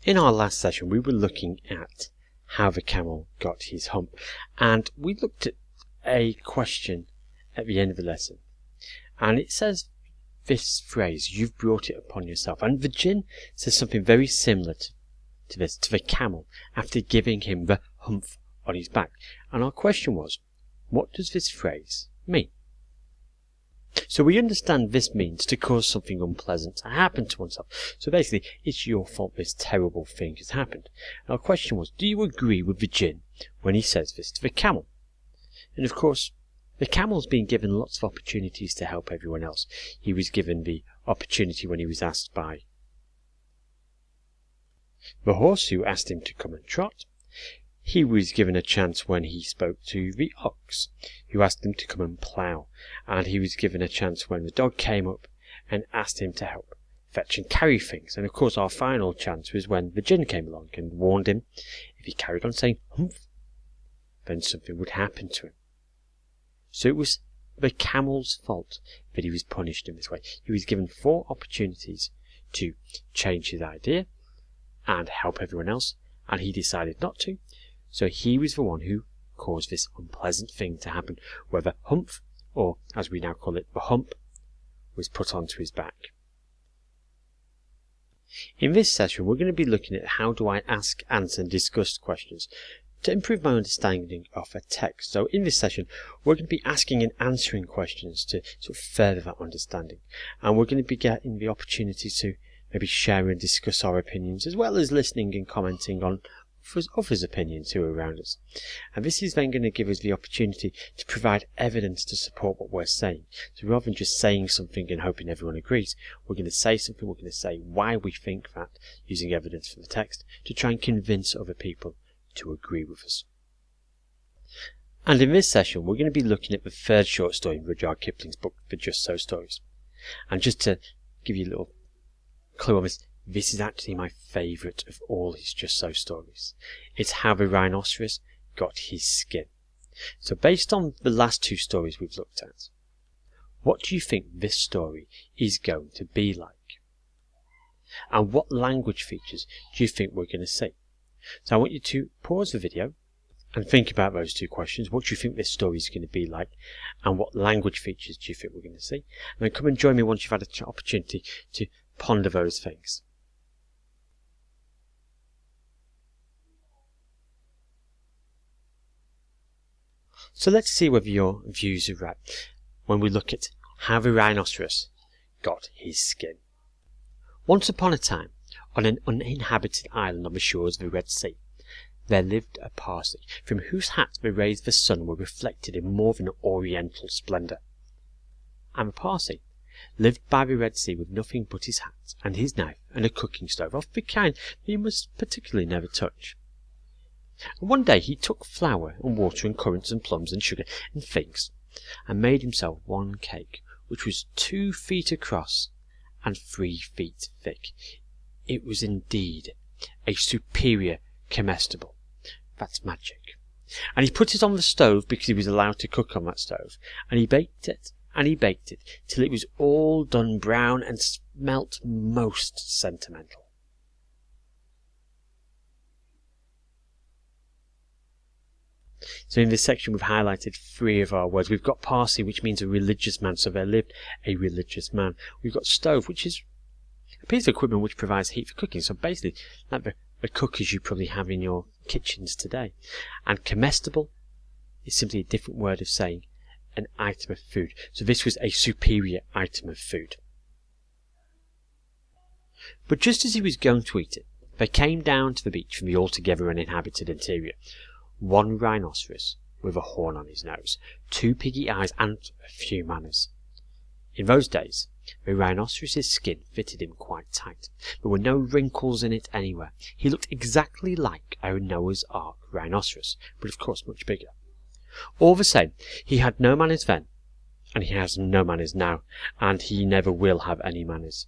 In our last session, we were looking at how the camel got his hump, and we looked at a question at the end of the lesson, and it says this phrase, "You've brought it upon yourself," and the jinn says something very similar to this to the camel after giving him the hump on his back. And our question was, what does this phrase mean? So we understand this means to cause something unpleasant to happen to oneself. So basically, it's your fault this terrible thing has happened. And our question was, do you agree with the jinn when he says this to the camel? And of course, the camel's been given lots of opportunities to help everyone else. He was given the opportunity when he was asked by the horse, who asked him to come and trot. He was given a chance when he spoke to the ox, who asked him to come and plough. And he was given a chance when the dog came up and asked him to help fetch and carry things. And of course, our final chance was when the jinn came along and warned him if he carried on saying humph, then something would happen to him. So it was the camel's fault that he was punished in this way. He was given 4 opportunities to change his idea and help everyone else, and he decided not to. So he was the one who caused this unpleasant thing to happen, whether humph, or as we now call it, the hump, was put onto his back. In this session, we're going to be looking at how do I ask, answer and discuss questions to improve my understanding of a text. So in this session, we're going to be asking and answering questions to sort of further that understanding. And we're going to be getting the opportunity to maybe share and discuss our opinions, as well as listening and commenting on others' opinions who are around us. And this is then going to give us the opportunity to provide evidence to support what we're saying. So rather than just saying something and hoping everyone agrees, we're going to say something, we're going to say why we think that, using evidence from the text, to try and convince other people to agree with us. And in this session, we're going to be looking at the 3rd short story in Rudyard Kipling's book, The Just So Stories. And just to give you a little clue on this, this is actually my favourite of all his Just So stories. It's how the rhinoceros got his skin. So based on the last 2 stories we've looked at, what do you think this story is going to be like? And what language features do you think we're going to see? So I want you to pause the video and think about those 2 questions. What do you think this story is going to be like? And what language features do you think we're going to see? And then come and join me once you've had an opportunity to ponder those things. So let's see whether your views are right when we look at how the rhinoceros got his skin. Once upon a time, on an uninhabited island on the shores of the Red Sea, there lived a Parsee, from whose hat the rays of the sun were reflected in more than oriental splendour. And the Parsee lived by the Red Sea with nothing but his hat and his knife and a cooking stove of the kind that he must particularly never touch. And one day he took flour and water and currants and plums and sugar and figs, and made himself one cake, which was 2 feet across and 3 feet thick. It was indeed a superior comestible. That's magic. And he put it on the stove because he was allowed to cook on that stove, and he baked it, and he baked it, till it was all done brown and smelt most sentimental. So in this section we've highlighted 3 of our words. We've got Parsee, which means a religious man, so there lived a religious man. We've got stove, which is a piece of equipment which provides heat for cooking, so basically like the cookers you probably have in your kitchens today. And comestible is simply a different word of saying an item of food. So this was a superior item of food. But just as he was going to eat it, there came down to the beach from the altogether uninhabited interior 1 rhinoceros with a horn on his nose, 2 piggy eyes, and a few manners. In those days, the rhinoceros's skin fitted him quite tight. There were no wrinkles in it anywhere. He looked exactly like a Noah's Ark rhinoceros, but of course much bigger. All the same, he had no manners then, and he has no manners now, and he never will have any manners.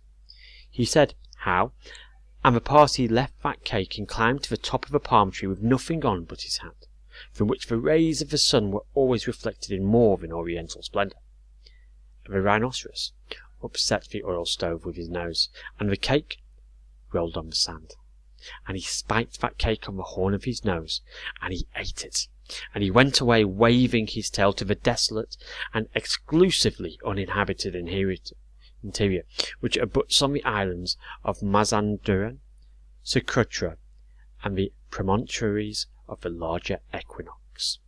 He said, "How?" And the Parsee left that cake and climbed to the top of a palm tree with nothing on but his hat, from which the rays of the sun were always reflected in more than oriental splendour. And the rhinoceros upset the oil stove with his nose, and the cake rolled on the sand. and he spiked that cake on the horn of his nose, and he ate it. And he went away waving his tail to the desolate and exclusively uninhabited interior, which abuts on the islands of Mazanderan, Socotra, and the promontories of the larger equinox.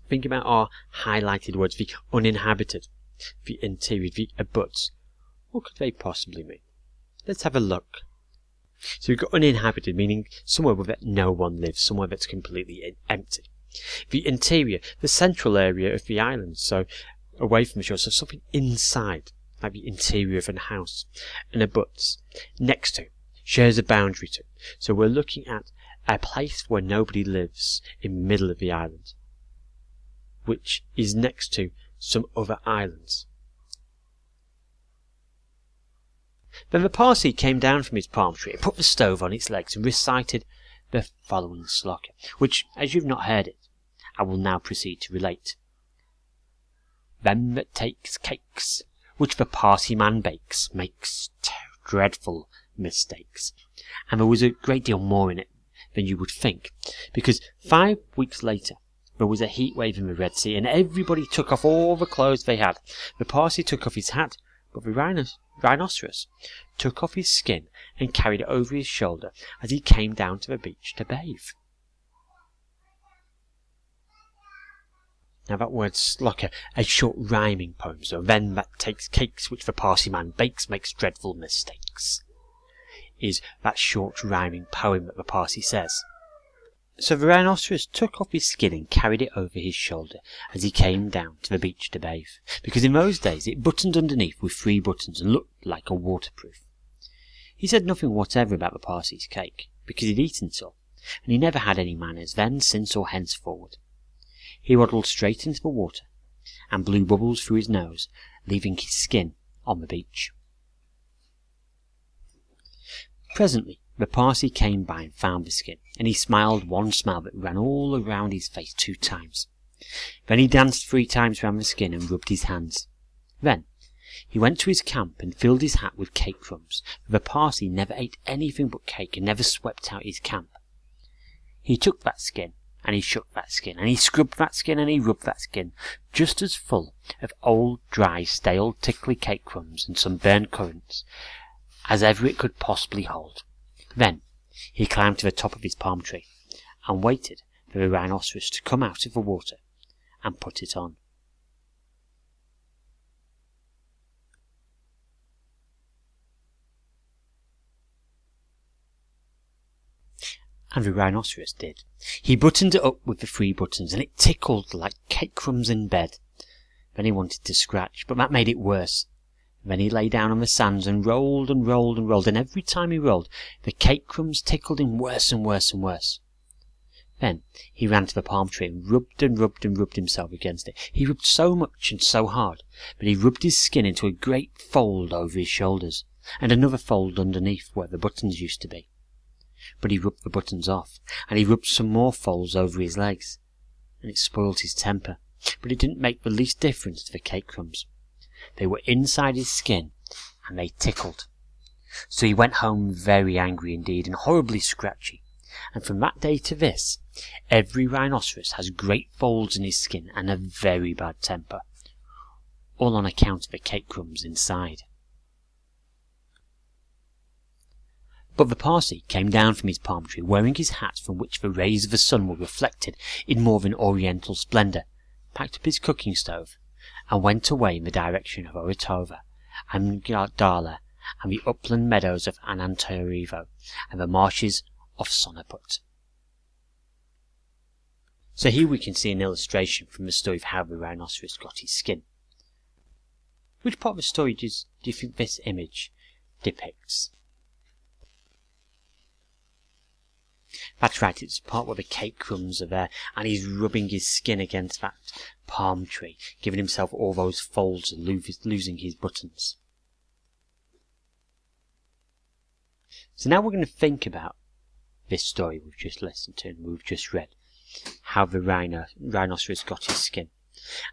Think about our highlighted words, the uninhabited, the interior, the abuts. What could they possibly mean? Let's have a look. So we've got uninhabited, meaning somewhere where no one lives, somewhere that's completely empty. The interior, the central area of the island, so away from the shore, so something inside, like the interior of a house. And abuts, next to, shares a boundary to. So we're looking at a place where nobody lives in the middle of the island, which is next to some other islands. Then the Parsi came down from his palm tree and put the stove on its legs and recited the following sloka, which, as you've not heard it, I will now proceed to relate. Them that takes cakes, which the Parsi man bakes, makes dreadful mistakes. And there was a great deal more in it than you would think, because 5 weeks later, there was a heat wave in the Red Sea, and everybody took off all the clothes they had. The Parsi took off his hat, but the rhinoceros took off his skin and carried it over his shoulder as he came down to the beach to bathe. Now that word's like a short rhyming poem, so then that takes cakes which the Parsi man bakes makes dreadful mistakes, is that short rhyming poem that the Parsi says. So the rhinoceros took off his skin and carried it over his shoulder as he came down to the beach to bathe, because in those days it buttoned underneath with 3 buttons and looked like a waterproof. He said nothing whatever about the Parsi's cake, because he'd eaten it all, and he never had any manners then, since, or henceforward. He waddled straight into the water, and blew bubbles through his nose, leaving his skin on the beach. Presently, the Parsi came by and found the skin, and he smiled one smile that ran all around his face 2 times. Then he danced 3 times round the skin and rubbed his hands. Then he went to his camp and filled his hat with cake crumbs, for the Parsi never ate anything but cake and never swept out his camp. He took that skin, and he shook that skin, and he scrubbed that skin, and he rubbed that skin, just as full of old, dry, stale, tickly cake crumbs and some burnt currants as ever it could possibly hold. Then he climbed to the top of his palm tree and waited for the rhinoceros to come out of the water and put it on. And the rhinoceros did. He buttoned it up with the 3 buttons, and it tickled like cake crumbs in bed. Then he wanted to scratch, but that made it worse. Then he lay down on the sands and rolled and rolled and rolled, and every time he rolled, the cake crumbs tickled him worse and worse and worse. Then he ran to the palm tree and rubbed and rubbed and rubbed himself against it. He rubbed so much and so hard that he rubbed his skin into a great fold over his shoulders, and another fold underneath where the buttons used to be. But he rubbed the buttons off, and he rubbed some more folds over his legs, and it spoiled his temper. But it didn't make the least difference to the cake crumbs. They were inside his skin, and they tickled. So he went home very angry indeed, and horribly scratchy. And from that day to this, every rhinoceros has great folds in his skin and a very bad temper, all on account of the cake crumbs inside. But the Parsi came down from his palm tree, wearing his hat from which the rays of the sun were reflected in more than oriental splendour, packed up his cooking stove, and went away in the direction of Orotava, and Gardala, and the upland meadows of Anantarivo, and the marshes of Sonaput. So here we can see an illustration from the story of how the rhinoceros got his skin. Which part of the story do you think this image depicts? That's right, it's the part where the cake crumbs are there, and he's rubbing his skin against that palm tree, giving himself all those folds and losing his buttons. So now we're going to think about this story we've just listened to and we've just read, how the rhinoceros got his skin.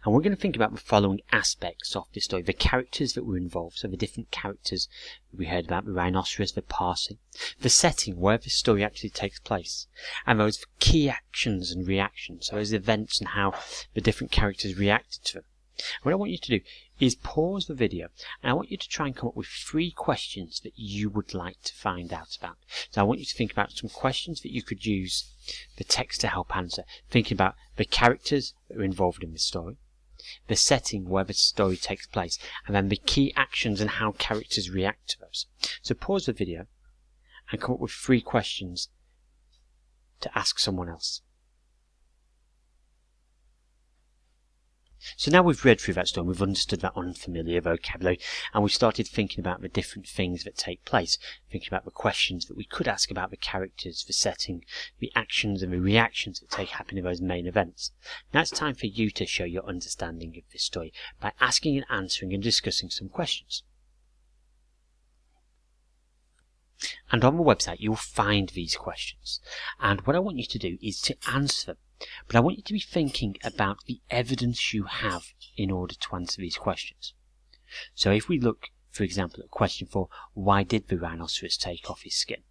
And we're going to think about the following aspects of the story. The characters that were involved, so the different characters we heard about, the rhinoceros, the parsing, the setting where the story actually takes place, and those key actions and reactions, so those events and how the different characters reacted to them. What I want you to do is pause the video, and I want you to try and come up with 3 questions that you would like to find out about. So I want you to think about some questions that you could use the text to help answer, thinking about the characters that are involved in the story, the setting where the story takes place, and then the key actions and how characters react to those. So pause the video and come up with 3 questions to ask someone else. So now we've read through that story, we've understood that unfamiliar vocabulary, and we've started thinking about the different things that take place, thinking about the questions that we could ask about the characters, the setting, the actions and the reactions that happen in those main events. Now it's time for you to show your understanding of this story by asking and answering and discussing some questions. And on the website you'll find these questions, and what I want you to do is to answer them. But I want you to be thinking about the evidence you have in order to answer these questions. So if we look, for example, at question 4, why did the rhinoceros take off his skin?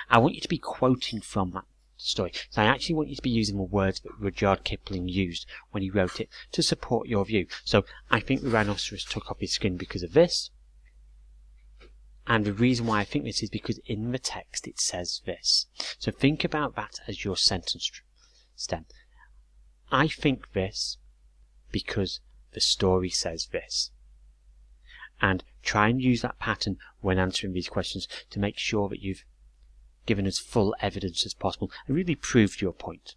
I want you to be quoting from that story. So I actually want you to be using the words that Rudyard Kipling used when he wrote it to support your view. So I think the rhinoceros took off his skin because of this. And the reason why I think this is because in the text it says this. So think about that as your sentence stem. I think this because the story says this. And try and use that pattern when answering these questions to make sure that you've given as full evidence as possible and really proved your point.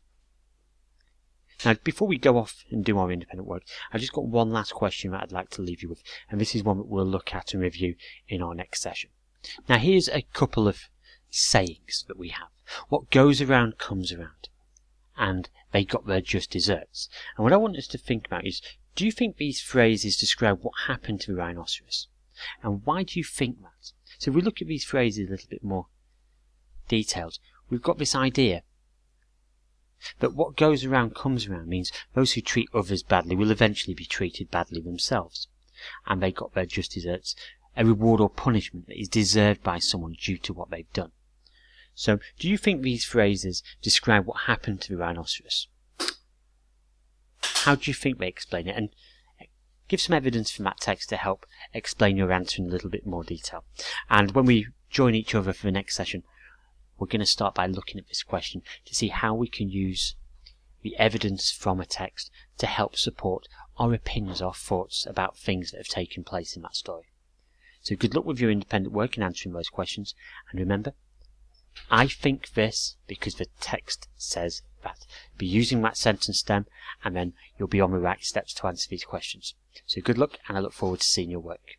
Now, before we go off and do our independent work, I've just got one last question that I'd like to leave you with, and this is one that we'll look at and review in our next session. Now, here's a couple of sayings that we have. What goes around comes around. And they got their just desserts. And what I want us to think about is, do you think these phrases describe what happened to the rhinoceros? And why do you think that? So if we look at these phrases a little bit more detailed, we've got this idea that what goes around comes around means those who treat others badly will eventually be treated badly themselves. And they got their just desserts, a reward or punishment that is deserved by someone due to what they've done. So, do you think these phrases describe what happened to the rhinoceros? How do you think they explain it? And give some evidence from that text to help explain your answer in a little bit more detail. And when we join each other for the next session, we're going to start by looking at this question to see how we can use the evidence from a text to help support our opinions, our thoughts about things that have taken place in that story. So good luck with your independent work in answering those questions, and remember, I think this because the text says that. Be using that sentence stem, and then you'll be on the right steps to answer these questions. So good luck, and I look forward to seeing your work.